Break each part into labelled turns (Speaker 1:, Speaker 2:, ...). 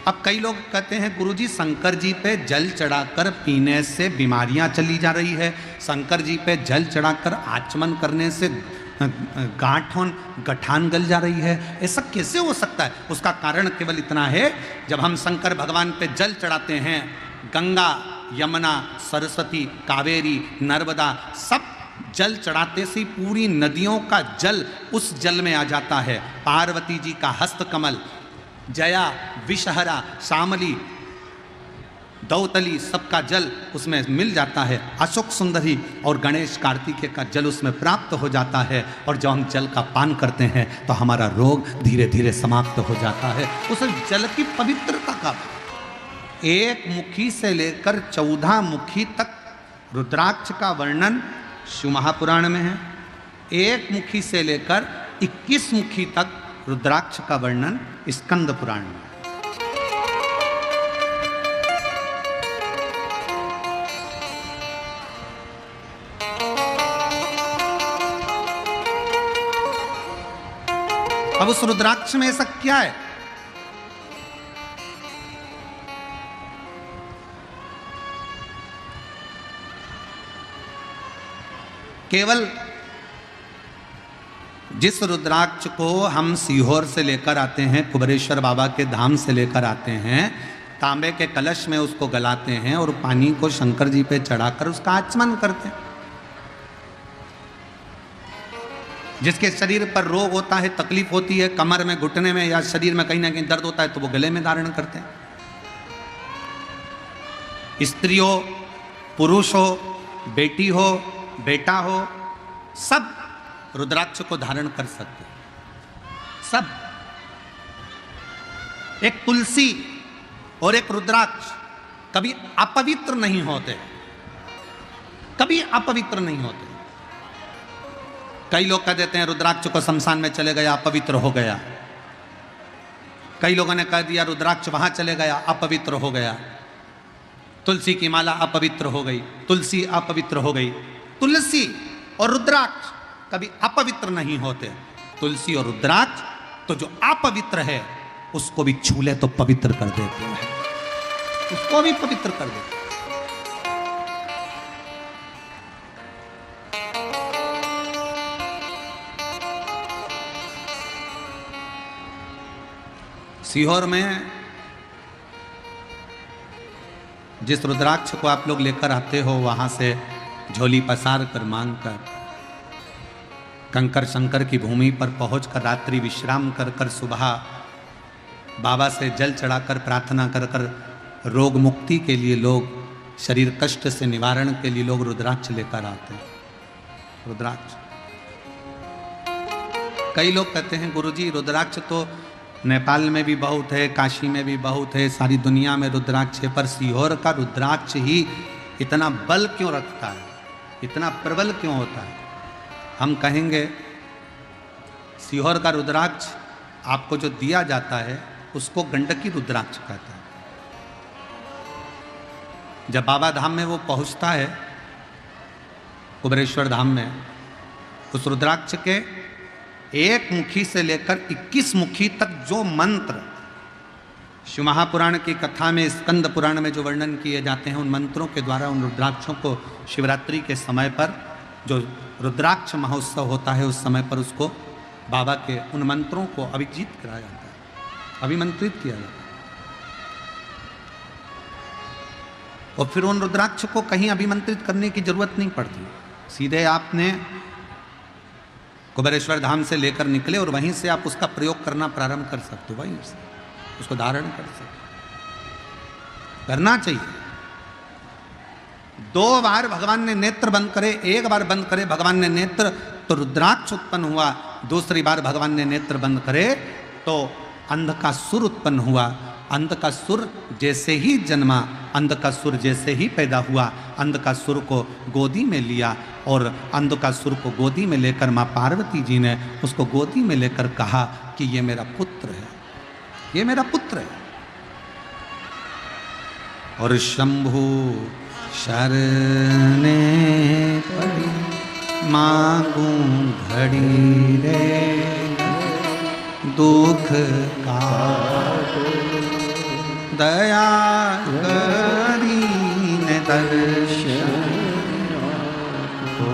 Speaker 1: अब कई लोग कहते हैं गुरुजी शंकर जी पे जल चढ़ाकर पीने से बीमारियां चली जा रही है, शंकर जी पे जल चढ़ाकर आचमन करने से गठान गल जा रही है, ऐसा कैसे हो सकता है? उसका कारण केवल इतना है, जब हम शंकर भगवान पे जल चढ़ाते हैं, गंगा, यमुना, सरस्वती, कावेरी, नर्मदा, सब जल चढ़ाते से पूरी नदियों का जल उस जल में आ जाता है। पार्वती जी का हस्तकमल, जया, विषहरा, शामली, दौतली, सबका जल उसमें मिल जाता है। अशोक सुंदरी और गणेश कार्तिकेय का जल उसमें प्राप्त हो जाता है, और जब हम जल का पान करते हैं तो हमारा रोग धीरे धीरे समाप्त हो जाता है। उस जल की पवित्रता का एक मुखी से लेकर 14 मुखी तक रुद्राक्ष का वर्णन शिव महापुराण में है। एक मुखी से लेकर 21 मुखी तक रुद्राक्ष का वर्णन स्कंद पुराण में। अब उस रुद्राक्ष में ऐसा क्या है? केवल जिस रुद्राक्ष को हम सीहोर से लेकर आते हैं, कुबेरेश्वर बाबा के धाम से लेकर आते हैं, तांबे के कलश में उसको गलाते हैं और पानी को शंकर जी पे चढ़ाकर उसका आचमन करते हैं। जिसके शरीर पर रोग होता है, तकलीफ होती है, कमर में, घुटने में या शरीर में कहीं ना कहीं दर्द होता है, तो वो गले में धारण करते हैं। स्त्री हो, पुरुष हो, बेटी हो, बेटा हो, सब रुद्राक्ष को धारण कर सकते हैं। सब। एक तुलसी और एक रुद्राक्ष कभी अपवित्र नहीं होते, कभी अपवित्र नहीं होते। कई लोग कह देते हैं रुद्राक्ष को शमशान में चले गया, अपवित्र हो गया। कई लोगों ने कह दिया रुद्राक्ष वहां चले गया, अपवित्र हो गया। तुलसी की माला अपवित्र हो गई, तुलसी अपवित्र हो गई। तुलसी और रुद्राक्ष कभी अपवित्र नहीं होते। तुलसी और रुद्राक्ष तो जो अपवित्र है उसको भी छू ले तो पवित्र कर देते हैं, उसको भी पवित्र कर देते हैं। सीहोर में जिस रुद्राक्ष को आप लोग लेकर आते हो, वहां से झोली पसार कर, मांग कर, कंकर शंकर की भूमि पर पहुंचकर रात्रि विश्राम कर कर सुबह बाबा से जल चढ़ाकर प्रार्थना कर कर रोग मुक्ति के लिए लोग, शरीर कष्ट से निवारण के लिए लोग रुद्राक्ष लेकर आते हैं। रुद्राक्ष, कई लोग कहते हैं गुरुजी रुद्राक्ष तो नेपाल में भी बहुत है, काशी में भी बहुत है, सारी दुनिया में रुद्राक्ष है, पर सीहोर का रुद्राक्ष ही इतना बल क्यों रखता है, इतना प्रबल क्यों होता है? हम कहेंगे सीहोर का रुद्राक्ष आपको जो दिया जाता है उसको गंडकी रुद्राक्ष कहता है। जब बाबा धाम में वो पहुंचता है, कुबेरेश्वर धाम में, उस रुद्राक्ष के एक मुखी से लेकर 21 मुखी तक जो मंत्र शिव महापुराण की कथा में, स्कंद पुराण में जो वर्णन किए जाते हैं, उन मंत्रों के द्वारा उन रुद्राक्षों को शिवरात्रि के समय पर जो रुद्राक्ष महोत्सव होता है उस समय पर उसको बाबा के उन मंत्रों को अभिजीत कराया जाता है, अभिमंत्रित किया जाता है। और फिर उन रुद्राक्ष को कहीं अभिमंत्रित करने की जरूरत नहीं पड़ती, सीधे आपने कुबेरेश्वर धाम से लेकर निकले और वहीं से आप उसका प्रयोग करना प्रारंभ कर सकते हो, वहीं से उसको धारण कर सकते, करना चाहिए। 2 बार भगवान ने नेत्र बंद करे, 1 बार बंद करे भगवान ने नेत्र तो रुद्राक्ष उत्पन्न हुआ, दूसरी बार भगवान ने नेत्र बंद करे तो अंधकासुर उत्पन्न हुआ। अंधकासुर जैसे ही जन्मा, अंधकासुर जैसे ही पैदा हुआ, अंधकासुर को गोदी में लिया और अंधकासुर को गोदी में लेकर माँ पार्वती जी ने उसको गोदी में लेकर कहा कि ये मेरा पुत्र है, ये मेरा पुत्र है। और शंभु शरणे पड़ी मांगू घड़ी रे दुख का दया करीने दर्शन ओ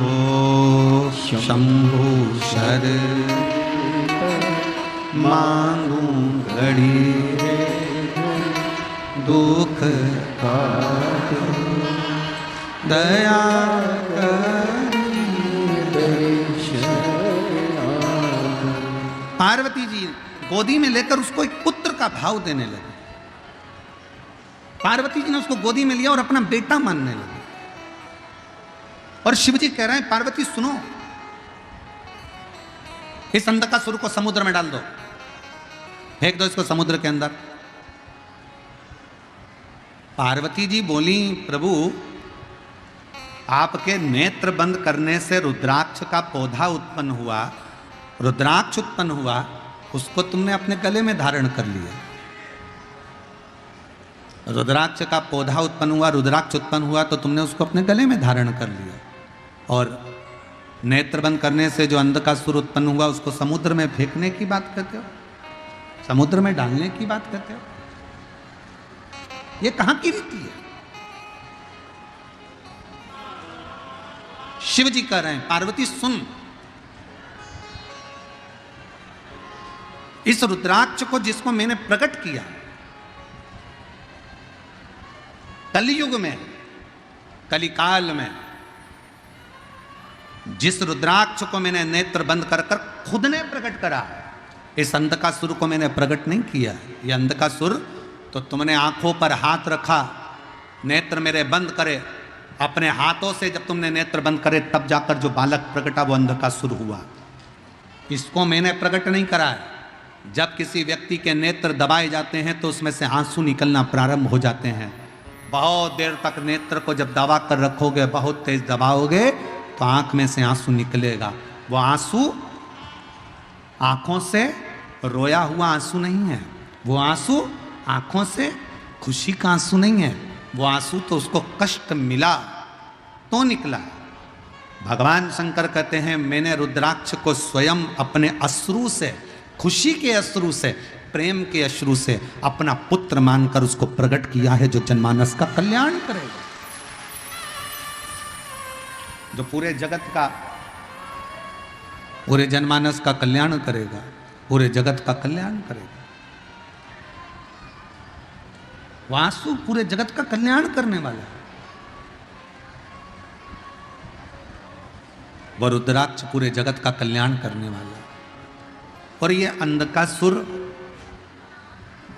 Speaker 1: शंभु शर मांगू घड़ी दुख का दया पार्वती जी गोदी में लेकर उसको एक पुत्र का भाव देने लगे। पार्वती जी ने उसको गोदी में लिया और अपना बेटा मानने लगे। और शिव जी कह रहे हैं पार्वती सुनो, इस अंधकासुर को समुद्र में डाल दो, फेंक दो इसको समुद्र के अंदर। पार्वती जी बोली प्रभु आपके नेत्र बंद करने से रुद्राक्ष का पौधा उत्पन्न हुआ, रुद्राक्ष उत्पन्न हुआ, उसको तुमने अपने गले में धारण कर लिया। रुद्राक्ष का पौधा उत्पन्न हुआ, रुद्राक्ष उत्पन्न हुआ तो तुमने उसको अपने गले में धारण कर लिया। और नेत्र बंद करने से जो अंधकासुर उत्पन्न हुआ उसको समुद्र में फेंकने की बात करते हो, समुद्र में डालने की बात करते हो। ये कहां की रीति है? शिव जी कह रहे हैं पार्वती सुन, इस रुद्राक्ष को जिसको मैंने प्रकट किया कलयुग में, कलिकाल में, जिस रुद्राक्ष को मैंने नेत्र बंद कर कर खुद ने प्रकट करा, इस अंधकासुर को मैंने प्रकट नहीं किया। ये अंधकासुर तो तुमने आंखों पर हाथ रखा, नेत्र मेरे बंद करे, अपने हाथों से जब तुमने नेत्र बंद करे तब जाकर जो बालक प्रकटा वो अंधकासुर हुआ। इसको मैंने प्रकट नहीं करा है। जब किसी व्यक्ति के नेत्र दबाए जाते हैं तो उसमें से आंसू निकलना प्रारंभ हो जाते हैं। बहुत देर तक नेत्र को जब दबा कर रखोगे, बहुत तेज दबाओगे तो आंख में से आंसू निकलेगा। वो आंसू आंखों से रोया हुआ आंसू नहीं है, वो आंसू आंखों से खुशी का आंसू नहीं है, वो आंसू तो उसको कष्ट मिला तो निकला। भगवान शंकर कहते हैं मैंने रुद्राक्ष को स्वयं अपने अश्रु से, खुशी के अश्रु से, प्रेम के अश्रु से अपना पुत्र मानकर उसको प्रकट किया है, जो जनमानस का कल्याण करेगा, जो पूरे जगत का, पूरे जनमानस का कल्याण करेगा, पूरे जगत का कल्याण करेगा। वासु पूरे जगत का कल्याण करने वाला है। वह रुद्राक्ष पूरे जगत का कल्याण करने वाला है। और ये अंधकासुर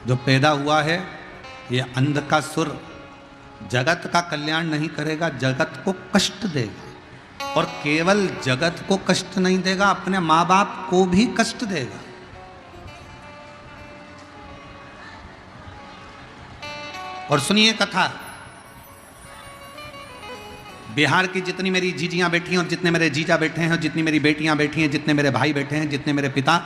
Speaker 1: जो पैदा हुआ है, ये अंधकासुर जगत का कल्याण नहीं करेगा, जगत को कष्ट देगा। और केवल जगत को कष्ट नहीं देगा, अपने माँ बाप को भी कष्ट देगा। और सुनिए कथा, बिहार की जितनी मेरी जीजियां बैठी हैं और जितने मेरे जीजा बैठे हैं और जितनी मेरी बेटियां बैठी हैं, जितने मेरे भाई बैठे हैं, जितने मेरे पिता,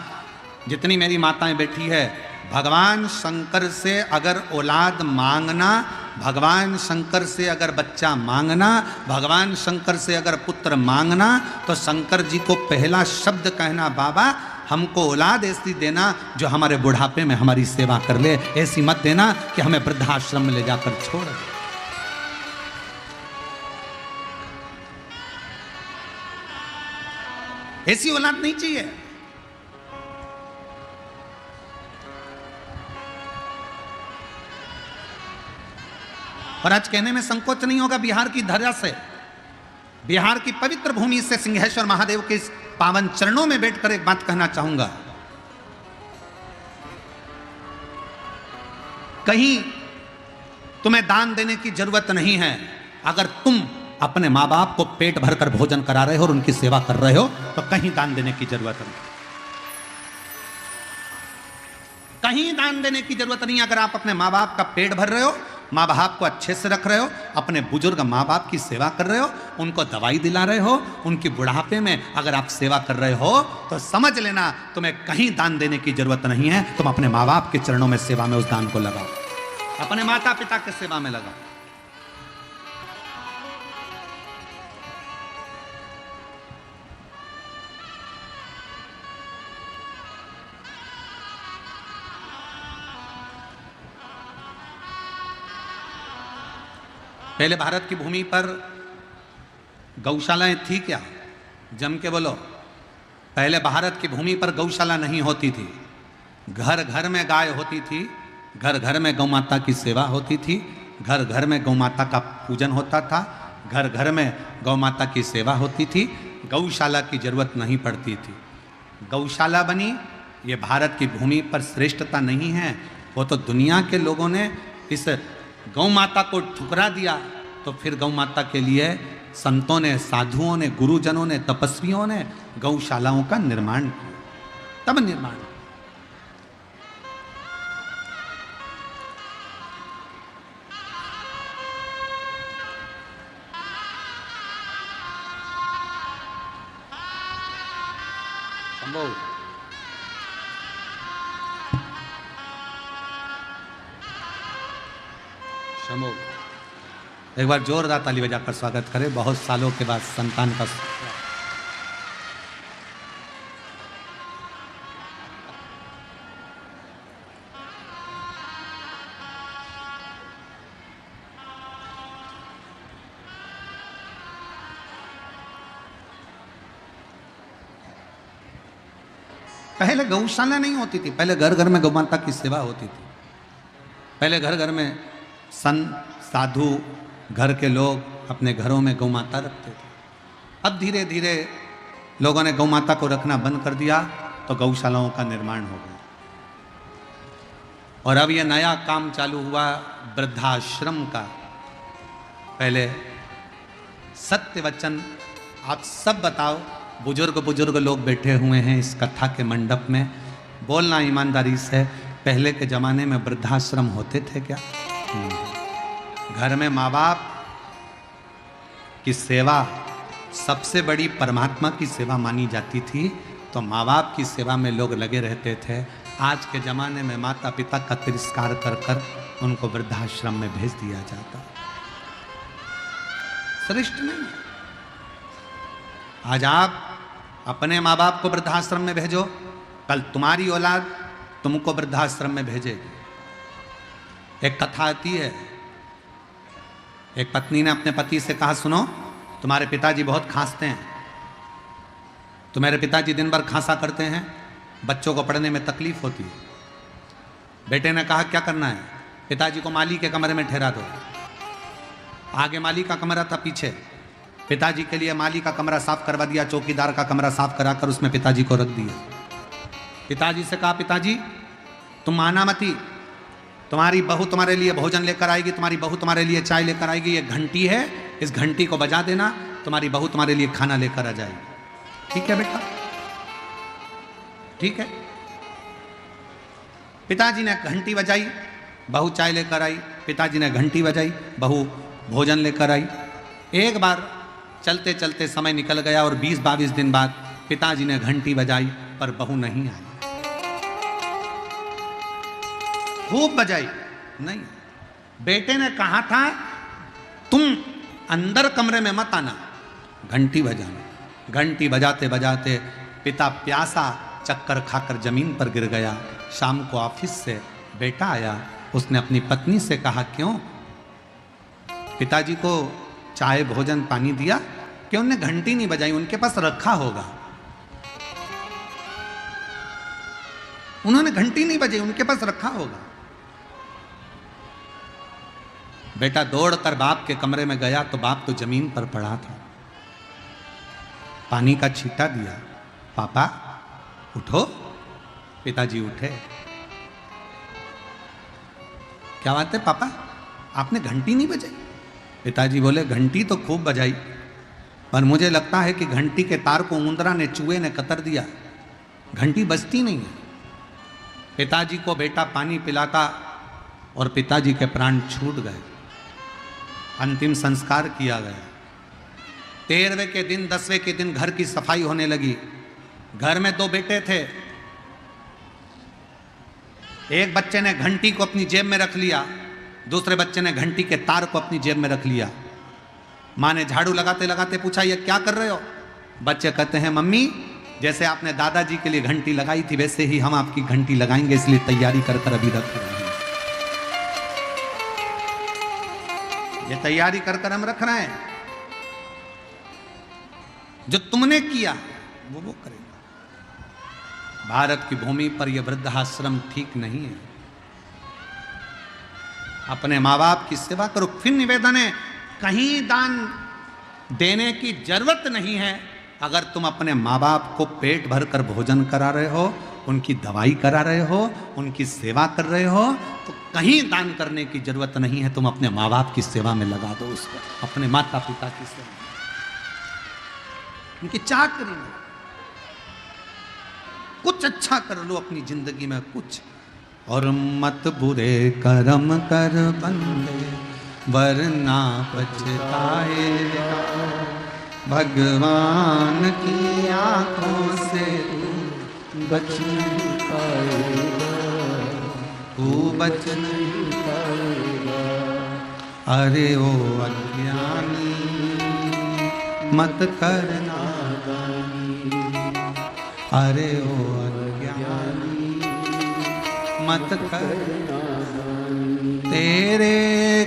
Speaker 1: जितनी मेरी माताएं बैठी है, भगवान शंकर से अगर औलाद मांगना, भगवान शंकर से अगर बच्चा मांगना, भगवान शंकर से अगर पुत्र मांगना, तो शंकर जी को पहला शब्द कहना, बाबा हमको औलाद ऐसी देना जो हमारे बुढ़ापे में हमारी सेवा कर ले, ऐसी मत देना कि हमें वृद्धाश्रम में ले जाकर छोड़ दे। ऐसी औलाद नहीं चाहिए। और आज कहने में संकोच नहीं होगा, बिहार की धरा से, बिहार की पवित्र भूमि से सिंहेश्वर महादेव के इस पावन चरणों में बैठकर एक बात कहना चाहूंगा। कहीं तुम्हें दान देने की जरूरत नहीं है। अगर तुम अपने माँ बाप को पेट भरकर भोजन करा रहे हो और उनकी सेवा कर रहे हो तो कहीं दान देने की जरूरत नहीं, कहीं दान देने की जरूरत नहीं। अगर आप अपने माँ बाप का पेट भर रहे हो, माँ बाप को अच्छे से रख रहे हो, अपने बुजुर्ग माँ बाप की सेवा कर रहे हो, उनको दवाई दिला रहे हो, उनकी बुढ़ापे में अगर आप सेवा कर रहे हो तो समझ लेना तुम्हें कहीं दान देने की जरूरत नहीं है। तुम अपने माँ बाप के चरणों में सेवा में उस दान को लगाओ, अपने माता पिता के सेवा में लगाओ। पहले भारत की भूमि पर गौशालाएं थी क्या? जम के बोलो। पहले भारत की भूमि पर गौशाला नहीं होती थी। घर घर में गाय होती थी, घर घर में गौ माता की सेवा होती थी, घर घर में गौ माता का पूजन होता था, घर घर में गौ माता की सेवा होती थी। गौशाला की जरूरत नहीं पड़ती थी। गौशाला बनी, ये भारत की भूमि पर श्रेष्ठता नहीं है, वो तो दुनिया के लोगों ने इस गौ माता को ठुकरा दिया। तो फिर गौ माता के लिए संतों ने, साधुओं ने, गुरुजनों ने, तपस्वियों ने गौशालाओं का निर्माण किया, तब निर्माण। संभव शंभो। एक बार जोरदार ताली बजाकर स्वागत करें। बहुत सालों के बाद संतान का पहले गौशाला नहीं होती थी, पहले घर घर में गौ माता की सेवा होती थी। पहले घर घर में संत, साधु, घर के लोग अपने घरों में गौ माता रखते थे। अब धीरे धीरे लोगों ने गौ माता को रखना बंद कर दिया, तो गौशालाओं का निर्माण हो गया। और अब ये नया काम चालू हुआ वृद्धाश्रम का। पहले सत्य वचन आप सब बताओ, बुजुर्ग लोग बैठे हुए हैं इस कथा के मंडप में, बोलना ईमानदारी से, पहले के जमाने में वृद्धाश्रम होते थे क्या? घर में माँ बाप की सेवा सबसे बड़ी परमात्मा की सेवा मानी जाती थी, तो माँ बाप की सेवा में लोग लगे रहते थे। आज के ज़माने में माता पिता का तिरस्कार कर कर उनको वृद्धाश्रम में भेज दिया जाता। श्रेष्ठ नहीं। आज आप अपने माँ बाप को वृद्धाश्रम में भेजो, कल तुम्हारी औलाद तुमको वृद्धाश्रम में भेजेगी। एक कथा आती है, एक पत्नी ने अपने पति से कहा, सुनो तुम्हारे पिताजी बहुत खांसते हैं, तुम्हारे पिताजी दिन भर खांसा करते हैं, बच्चों को पढ़ने में तकलीफ होती है। बेटे ने कहा क्या करना है? पिताजी को माली के कमरे में ठहरा दो। आगे माली का कमरा था, पीछे पिताजी के लिए माली का कमरा साफ करवा दिया, चौकीदार का कमरा साफ कराकर उसमें पिताजी को रख दिया। पिताजी से कहा, पिताजी तुम माना मती, तुम्हारी बहू तुम्हारे लिए भोजन लेकर आएगी, तुम्हारी बहू तुम्हारे लिए चाय लेकर आएगी, ये घंटी है, इस घंटी को बजा देना, तुम्हारी बहू तुम्हारे लिए खाना लेकर आ जाएगी। ठीक है बेटा, ठीक है। पिताजी ने घंटी बजाई, बहू चाय लेकर आई, पिताजी ने घंटी बजाई, बहू भोजन लेकर आई। एक बार चलते चलते समय निकल गया और 20-22 दिन बाद पिताजी ने घंटी बजाई पर बहू नहीं आई। खूब बजाई, नहीं। बेटे ने कहा था तुम अंदर कमरे में मत आना, घंटी बजाना। घंटी बजाते बजाते पिता प्यासा चक्कर खाकर जमीन पर गिर गया। शाम को ऑफिस से बेटा आया, उसने अपनी पत्नी से कहा, क्यों पिताजी को चाय भोजन पानी दिया? क्यों उन्होंने घंटी नहीं बजाई? उनके पास रखा होगा। उन्होंने घंटी नहीं बजाई, उनके पास रखा होगा। बेटा दौड़कर बाप के कमरे में गया तो बाप तो जमीन पर पड़ा था। पानी का छींटा दिया, पापा उठो। पिताजी उठे। क्या बात है पापा, आपने घंटी नहीं बजाई? पिताजी बोले, घंटी तो खूब बजाई, पर मुझे लगता है कि घंटी के तार को उंदरा ने, चूहे ने कतर दिया, घंटी बजती नहीं है। पिताजी को बेटा पानी पिलाता और पिताजी के प्राण छूट गए। अंतिम संस्कार किया गया। 13वें के दिन, 10वें के दिन घर की सफाई होने लगी। घर में 2 बेटे थे। एक बच्चे ने घंटी को अपनी जेब में रख लिया, दूसरे बच्चे ने घंटी के तार को अपनी जेब में रख लिया। माँ ने झाड़ू लगाते लगाते पूछा, ये क्या कर रहे हो? बच्चे कहते हैं, मम्मी जैसे आपने दादाजी के लिए घंटी लगाई थी वैसे ही हम आपकी घंटी लगाएंगे, इसलिए तैयारी कर कर अभी रख रहे हैं। ये तैयारी कर कर हम रख रहे हैं। जो तुमने किया वो करेगा। भारत की भूमि पर यह वृद्धाश्रम ठीक नहीं है। अपने माँ बाप की सेवा करो। फिर निवेदन है, कहीं दान देने की जरूरत नहीं है। अगर तुम अपने माँ बाप को पेट भर कर भोजन करा रहे हो, उनकी दवाई करा रहे हो, उनकी सेवा कर रहे हो, तो कहीं दान करने की जरूरत नहीं है। तुम अपने माँ बाप की सेवा में लगा दो उसको, अपने माता पिता की सेवा, उनकी चाकरी में कुछ अच्छा कर लो अपनी जिंदगी में कुछ। और मत बुरे कर्म कर बंदे, वरना पछताएगा। भगवान की आंखों से तू बच नहीं पाएगा, तू बच नहीं पाएगा। अरे ओ अज्ञानी मत करना दानी, अरे ओ अज्ञानी मत करना दानी। तेरे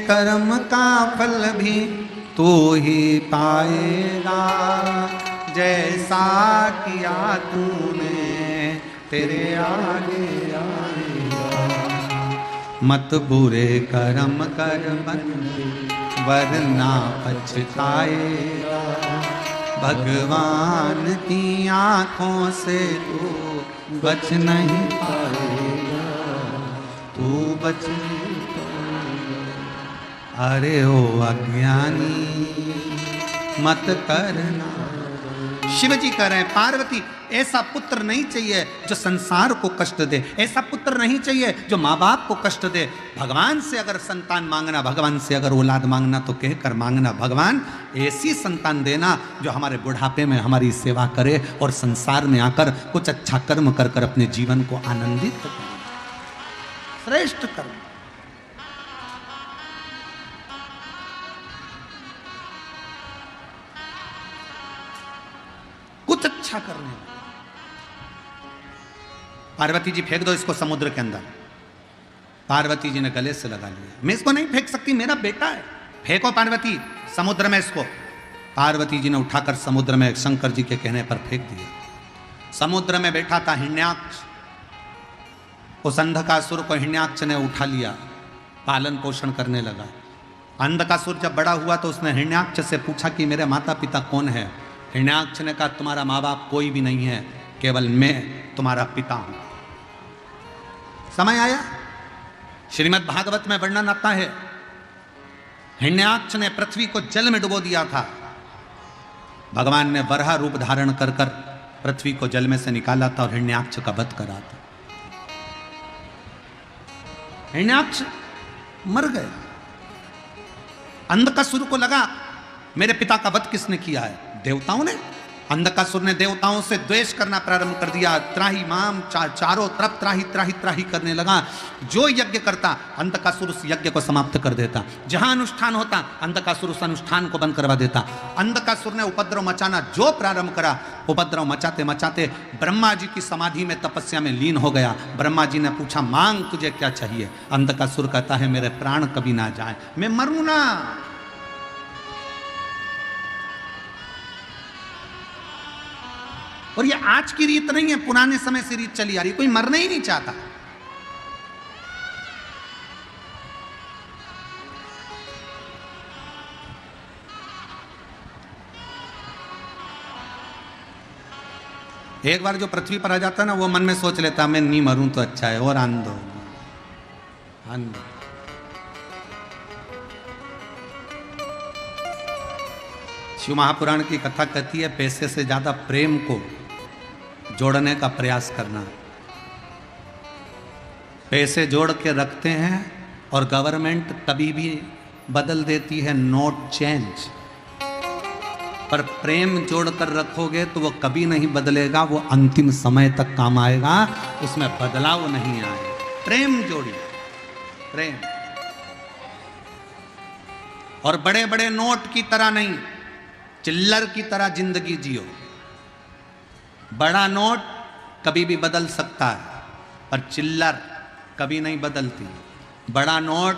Speaker 1: कर्म का फल भी तू ही पाएगा, जैसा किया तूने तेरे आगे आएगा। मत बुरे कर्म कर बंदे, वरना पछताएगा। भगवान की आंखों से तू बच नहीं पाएगा, तू बच नहीं पाएगा। अरे ओ अज्ञानी मत करना। शिव जी कह रहे हैं, पार्वती ऐसा पुत्र नहीं चाहिए जो संसार को कष्ट दे, ऐसा पुत्र नहीं चाहिए जो माँ बाप को कष्ट दे। भगवान से अगर संतान मांगना, भगवान से अगर औलाद मांगना तो कहकर मांगना, भगवान ऐसी संतान देना जो हमारे बुढ़ापे में हमारी सेवा करे और संसार में आकर कुछ अच्छा कर्म कर कर अपने जीवन को आनंदित करे, श्रेष्ठ कर्म। कुछ अच्छा करने। पार्वती जी फेंक दो इसको समुद्र के अंदर। पार्वती जी ने गले से लगा लिया, मैं इसको नहीं फेंक सकती, मेरा बेटा है। फेंको पार्वती समुद्र में इसको। पार्वती जी ने उठाकर समुद्र में शंकर जी के कहने पर फेंक दिया। समुद्र में बैठा था हिरण्याक्ष। उस अंधकासुर को हिरण्याक्ष ने उठा लिया, पालन पोषण करने लगा। अंधकासुर जब बड़ा हुआ तो उसने हिरण्याक्ष से पूछा कि मेरे माता पिता कौन है। हिरण्याक्ष ने कहा, तुम्हारा माँ बाप कोई भी नहीं है, केवल मैं तुम्हारा पिता हूं। समय आया, श्रीमद् भागवत में वर्णन आता है, हिरण्याक्ष ने पृथ्वी को जल में डुबो दिया था। भगवान ने वराह रूप धारण कर कर पृथ्वी को जल में से निकाला था और हिरण्याक्ष का वध करा था। हिरण्याक्ष मर गए। अंधकासुर को लगा मेरे पिता का वध किसने किया है? देवताओं ने। अंधकासुर ने देवताओं से द्वेष करना प्रारंभ कर दिया। त्राही माम, चारों तरफ त्राही त्राही त्राही करने लगा। जो यज्ञ करता अंधकासुर उस यज्ञ को समाप्त कर देता। जहां अनुष्ठान होता अंधकासुर उस अनुष्ठान को बंद करवा देता। अंधकासुर ने उपद्रव मचाना जो प्रारंभ करा, उपद्रव मचाते मचाते ब्रह्मा जी की समाधि में तपस्या में लीन हो गया। ब्रह्मा जी ने पूछा, मांग तुझे क्या चाहिए? अंधकासुर कहता है, मेरे प्राण कभी ना जाए, मैं मरूं ना। और ये आज की रीत नहीं है, पुराने समय से रीत चली आ रही। कोई मरना ही नहीं चाहता। एक बार जो पृथ्वी पर आ जाता है ना, वो मन में सोच लेता मैं नहीं मरूं तो अच्छा है, और आन दो। शिव महापुराण की कथा कहती है, पैसे से ज्यादा प्रेम को जोड़ने का प्रयास करना। पैसे जोड़ के रखते हैं और गवर्नमेंट कभी भी बदल देती है नोट चेंज, पर प्रेम जोड़ कर रखोगे तो वो कभी नहीं बदलेगा, वो अंतिम समय तक काम आएगा, उसमें बदलाव नहीं आएगा। प्रेम जोड़िए, प्रेम। और बड़े बड़े नोट की तरह नहीं, चिल्लर की तरह जिंदगी जियो। बड़ा नोट कभी भी बदल सकता है, पर चिल्लर कभी नहीं बदलती। बड़ा नोट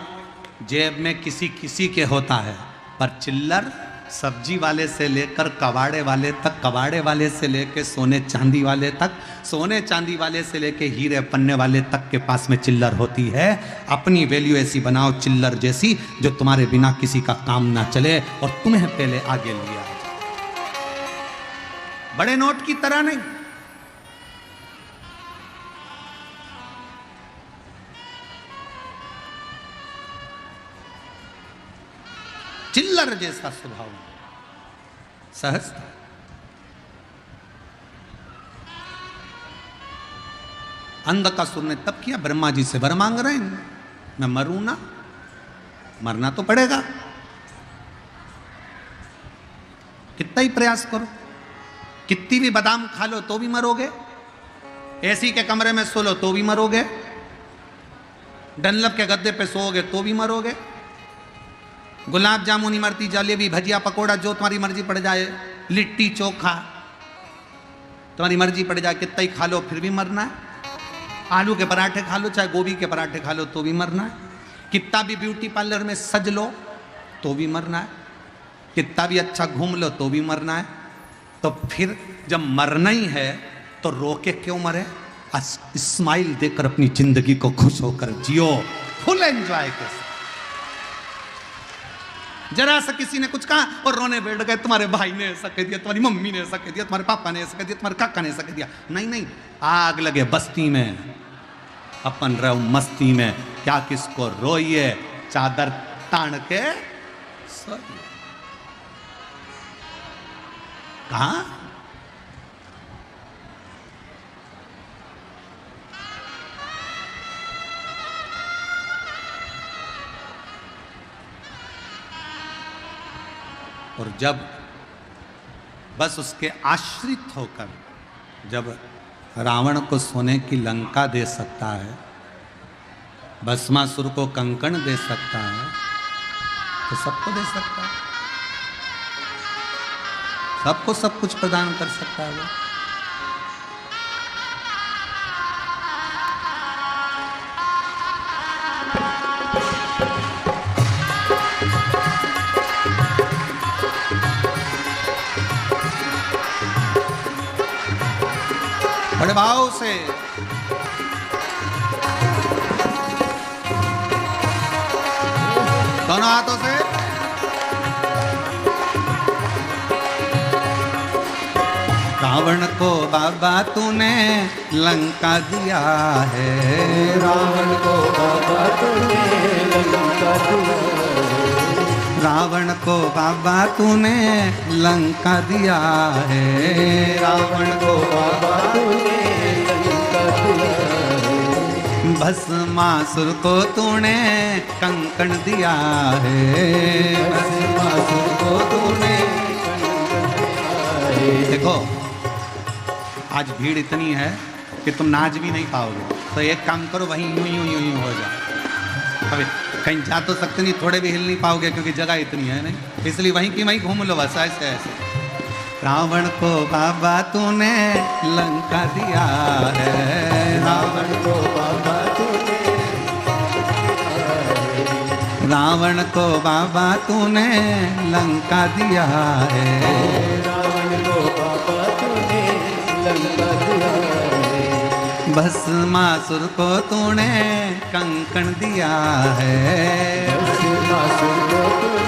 Speaker 1: जेब में किसी किसी के होता है, पर चिल्लर सब्जी वाले से लेकर कबाड़े वाले तक, कबाड़े वाले से लेकर सोने चांदी वाले तक, सोने चांदी वाले से लेकर हीरे पन्ने वाले तक के पास में चिल्लर होती है। अपनी वैल्यू ऐसी बनाओ चिल्लर जैसी, जो तुम्हारे बिना किसी का काम ना चले और तुम्हें पहले आगे लिया जाए, बड़े नोट की तरह नहीं। चिल्लर जैसा स्वभाव, सहजता। अंधकासुर ने तब किया, ब्रह्मा जी से वर मांग रहे हैं, मैं मरूं ना, मरना तो पड़ेगा, कितना ही प्रयास करो, कितनी भी बादाम खा लो तो भी मरोगे, एसी के कमरे में सो लो तो भी मरोगे, डनलप के गद्दे पे सोओगे तो भी मरोगे, गुलाब जामुनी मरती, जलेबी भजिया पकोड़ा जो तुम्हारी मर्जी पड़ जाए, लिट्टी चोखा तुम्हारी मर्जी पड़ जाए, कितना ही खा लो फिर भी मरना है। आलू के पराठे खा लो, चाहे गोभी के पराठे खा लो तो भी मरना है। कितना भी ब्यूटी पार्लर में सज लो तो भी मरना है, कितना भी अच्छा घूम लो तो भी मरना है। तो फिर जब मरना ही है तो रोके क्यों मरे? स्माइल देकर अपनी जिंदगी को खुश होकर जियो, फुल एंजॉय कर। जरा सा किसी ने कुछ कहा और रोने बैठ गए, तुम्हारे भाई ने ऐसा कह दिया, तुम्हारी मम्मी ने ऐसा कह दिया, तुम्हारे पापा ने ऐसा कह दिया, तुम्हारे काका ने ऐसा कह दिया। नहीं नहीं, आग लगे बस्ती में, अपन रहो मस्ती में, क्या किसको रोइए, चादर तान के सोइए। कहा और जब बस उसके आश्रित होकर जब रावण को सोने की लंका दे सकता है, भस्मासुर को कंकण दे सकता है, तो सबको दे सकता है, सबको सब कुछ प्रदान कर सकता है वो। बड़े भाव से दोनों हाथों से रावण को बाबा तूने लंका दिया है,
Speaker 2: रावण को बाबा तूने लंका दिया है,
Speaker 1: रावण को बाबा तूने लंका दिया है,
Speaker 2: रावण को बाबा तूने लंका दिया है,
Speaker 1: भस्मासुर को तूने कंकण दिया है,
Speaker 2: भस्मासुर को तूने कंकण दिया है।
Speaker 1: देखो आज भीड़ इतनी है कि तुम नाच भी नहीं पाओगे, तो एक काम करो, वहीं यूं यूं यूं यूं हो जाओ। अभी कहीं जा तो सकते नहीं, थोड़े भी हिल नहीं पाओगे क्योंकि जगह इतनी है नहीं, इसलिए वहीं की वहीं घूम लो बस, ऐसे ऐसे। रावण को बाबा तूने लंका दिया है,
Speaker 2: रावण को बाबा तूने,
Speaker 1: रावण को बाबा तूने लंका दिया है,
Speaker 2: रावण को बाबा तूने लंका दिया है,
Speaker 1: भस्मासुर को तूने कंकण दिया है,
Speaker 2: भस्मासुर को तूने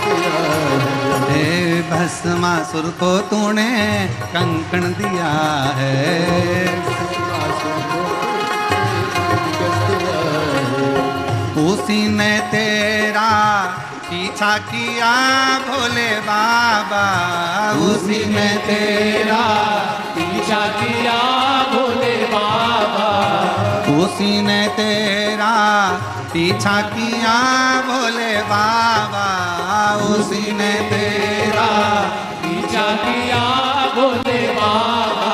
Speaker 2: दिया है,
Speaker 1: हे भस्मासुर को तूने कंकण दिया है,
Speaker 2: भस्मासुर को कंकण दिया है।
Speaker 1: उसी ने तेरा पीछा किया भोले बाबा, उसी ने तेरा
Speaker 2: पीछा किया भोले बाबा,
Speaker 1: उसी ने तेरा पीछा किया भोले बाबा, उसी ने तेरा
Speaker 2: पीछा किया भोले बाबा,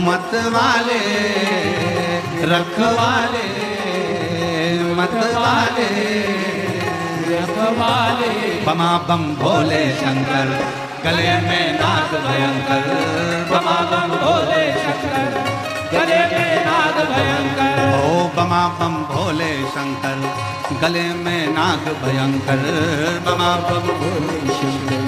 Speaker 1: मत वाले रखवाले, मत वाले
Speaker 2: रखवाले,
Speaker 1: बमा बम भोले शंकर, गले में नाग भयंकर,
Speaker 2: बमा बम भोले शंकर, गले में नाग भयंकर।
Speaker 1: ओ बमा बम भोले शंकर, गले में नाग भयंकर। बमा बम
Speaker 2: भोले शंकर,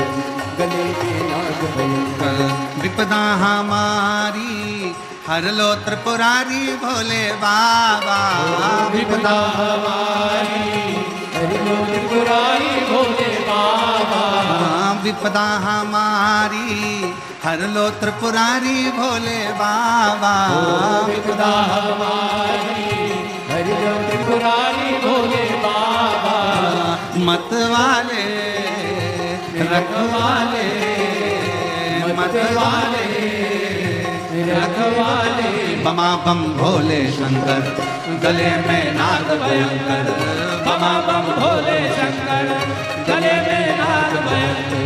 Speaker 2: गले में नाग भयंकर।
Speaker 1: विपदा हमारी हर लो त्रिपुरारी भोले बाबा।
Speaker 2: विपदा हमारी हर लो त्रिपुरारी भोले बाबा।
Speaker 1: विपदा हमारी हर लो त्रिपुरारी भोले बाबा।
Speaker 2: विपदा हमारी हर लो त्रिपुरारी भोले बाबा।
Speaker 1: मतवाले रखवाले, मतवाले
Speaker 2: रखवाले।
Speaker 1: बमा बम भोले शंकर, गले में नाग भयंकर।
Speaker 2: बमा बम भोले शंकर, गले में नाग भयंकर।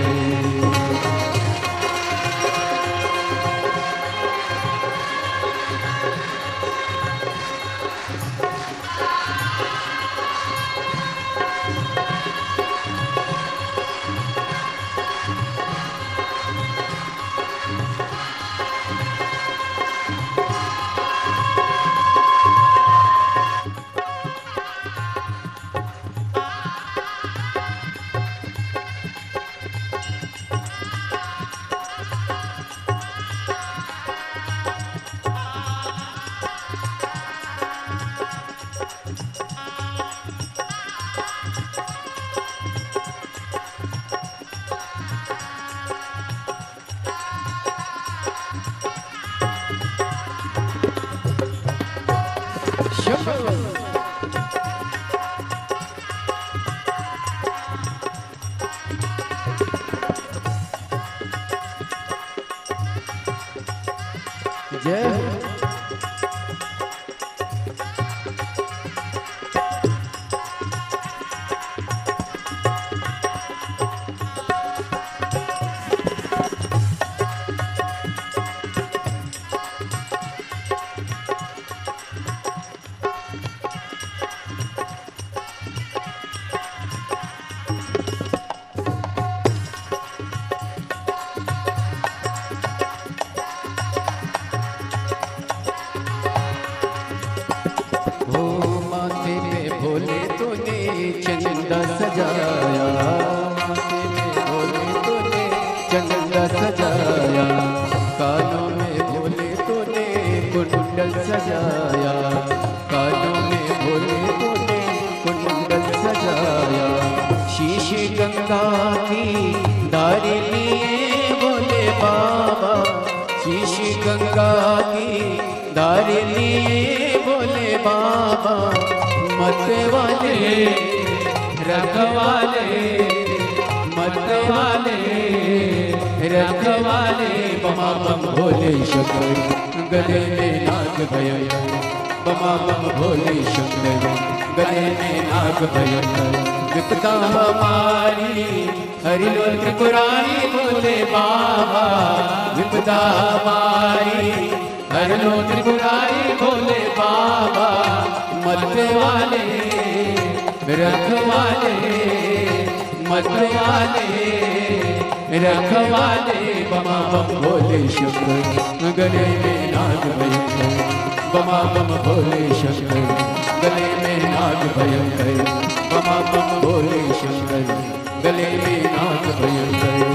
Speaker 2: जय चंदा सजाया, माथे में भोले तूने चंदा सजाया। कानों में भोले तूने कुंडल सजाया, कानों में भोले तूने कुंडल सजाया। शीशे गंगा की धारे लिए भोले बाबा, शीशे गंगा की धारे लिए भोले बाबा। मतवाले रखवाले, मतवाले रखवाले। बमा बम भोले शंकर, गले में नाग भयंकर। बमा बम भोले शंकर, गले में नाग भयंकर। विपदा हमारी हरि लो त्रिपुरारी भोले बाबा। विपदा हमारी हरि लो त्रिपुरारी भोले बाबा। मतवाले रखवाले, मतवाले रखवाले। बमा बम भोले शंकर, गले में नाग भयंकर। बमा बम भोले शंकर, गले में नाग भयंकर। बमा बम भोले शंकर, गले में नाग भयंकर।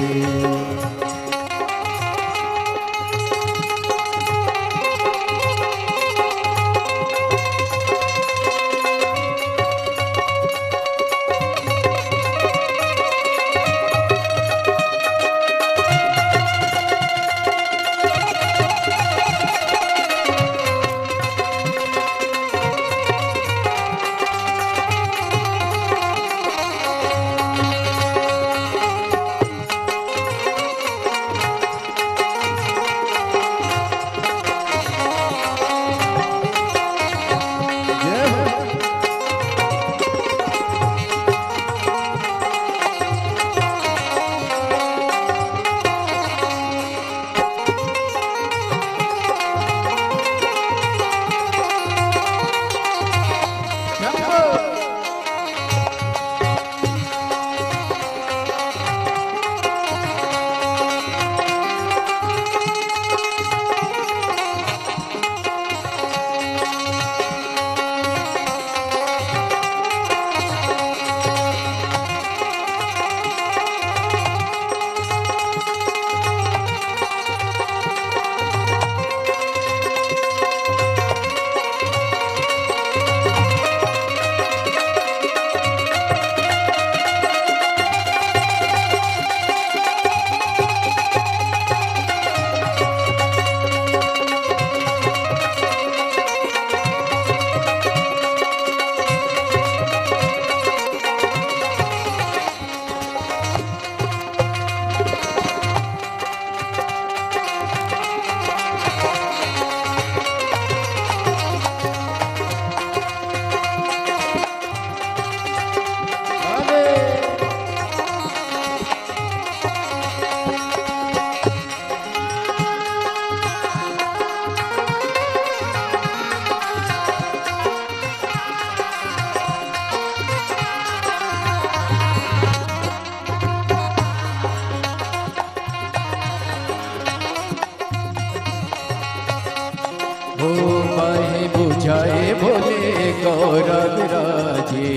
Speaker 2: गौरा विराजे,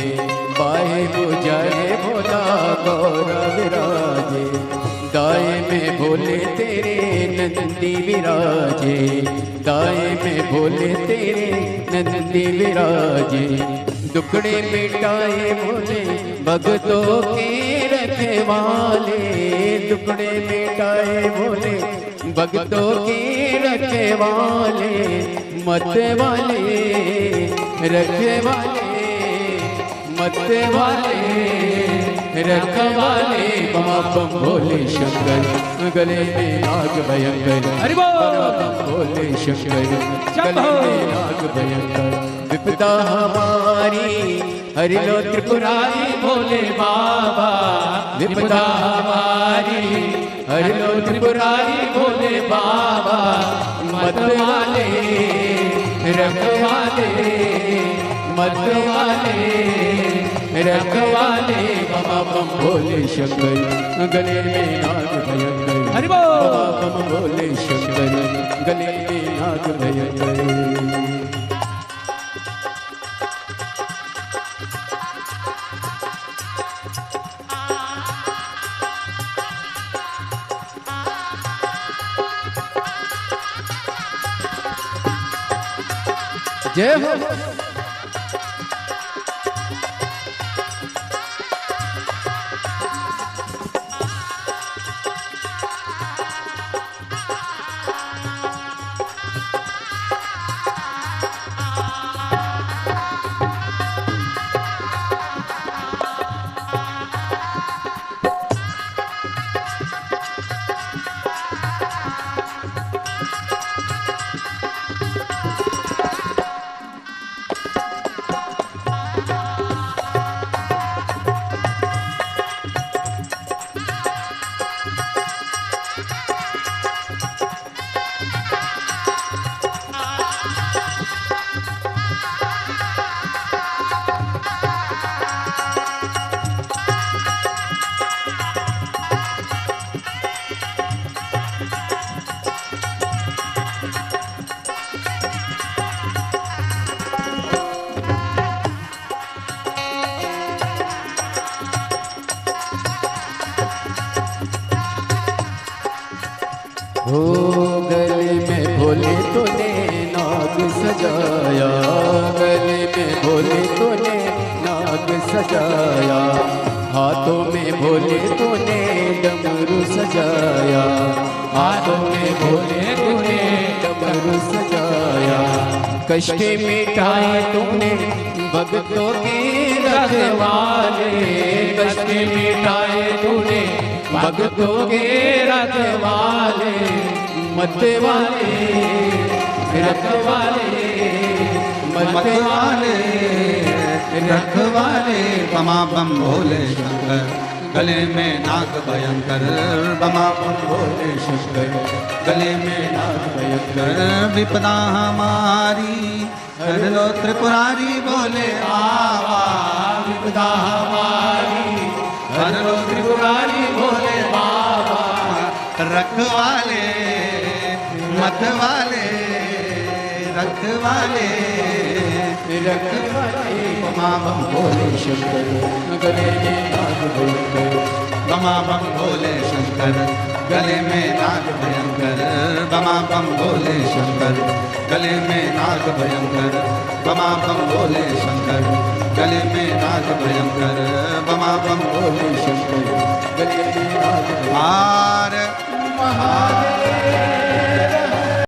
Speaker 2: बाएं बुझाए भोला गौरा विराजे, दाएं में भोले तेरे नंदी विराजे, दाएं में भोले तेरे नंदी विराजे, दुखड़े मिटाए भोले भगतों के रखवाले, दुखड़े मिटाए भोले भगतों के रखवाले, मत वाले रखवाले, मत वाले रखवाले, बमा बम भोले शंकर, गले में नाग भयंकर, बमा बम भोले शंकर, गले में नाग भयंकर, विपदा हमारी हर लो त्रिपुरारी भोले बाबा, विपदा हमारी हर लो त्रिपुरारी भोले बाबा, मत वाले रखवाले, मत वाले रखवाले, बमा बम भोले शंकर, गले में नाग भयंकर, बमा बम भोले शंकर, गले में नाग भयंकर। जय हो। हो गले में भोले तूने नाग सजाया, गले में भोले तूने नाग सजाया, हाथों में भोले तूने डमरू सजाया, हाथों में भोले तूने डमरू सजाया, कष्ट मिटाए तूने भक्तों के रखवाले, कष्ट मिटाए तूने भक्तों के रखवाले, मत वाले रखवाले, मत वाले रखवाले, बमा बम भोले शंकर, गले में नाग भयंकर, बमा बम भोले शंकर, गले में नाग भयंकर, विपदा हमारी हर लो त्रिपुरारी भोले बाबा, विपदा हमारी हर लो त्रिपुरारी भोले बाबा, रखवाले मत वाले रखवाले, रखवाले, बमा बम भोले शंकर, गले में नाग भयंकर, बमा बम भोले शंकर, गले में नाग भयंकर, बमा बम भोले शंकर, गले में नाग भयंकर, बमा बम भोले शंकर, गले में नाग भयंकर, बमा बम भोले शंकर, गले में नाग भयंकर।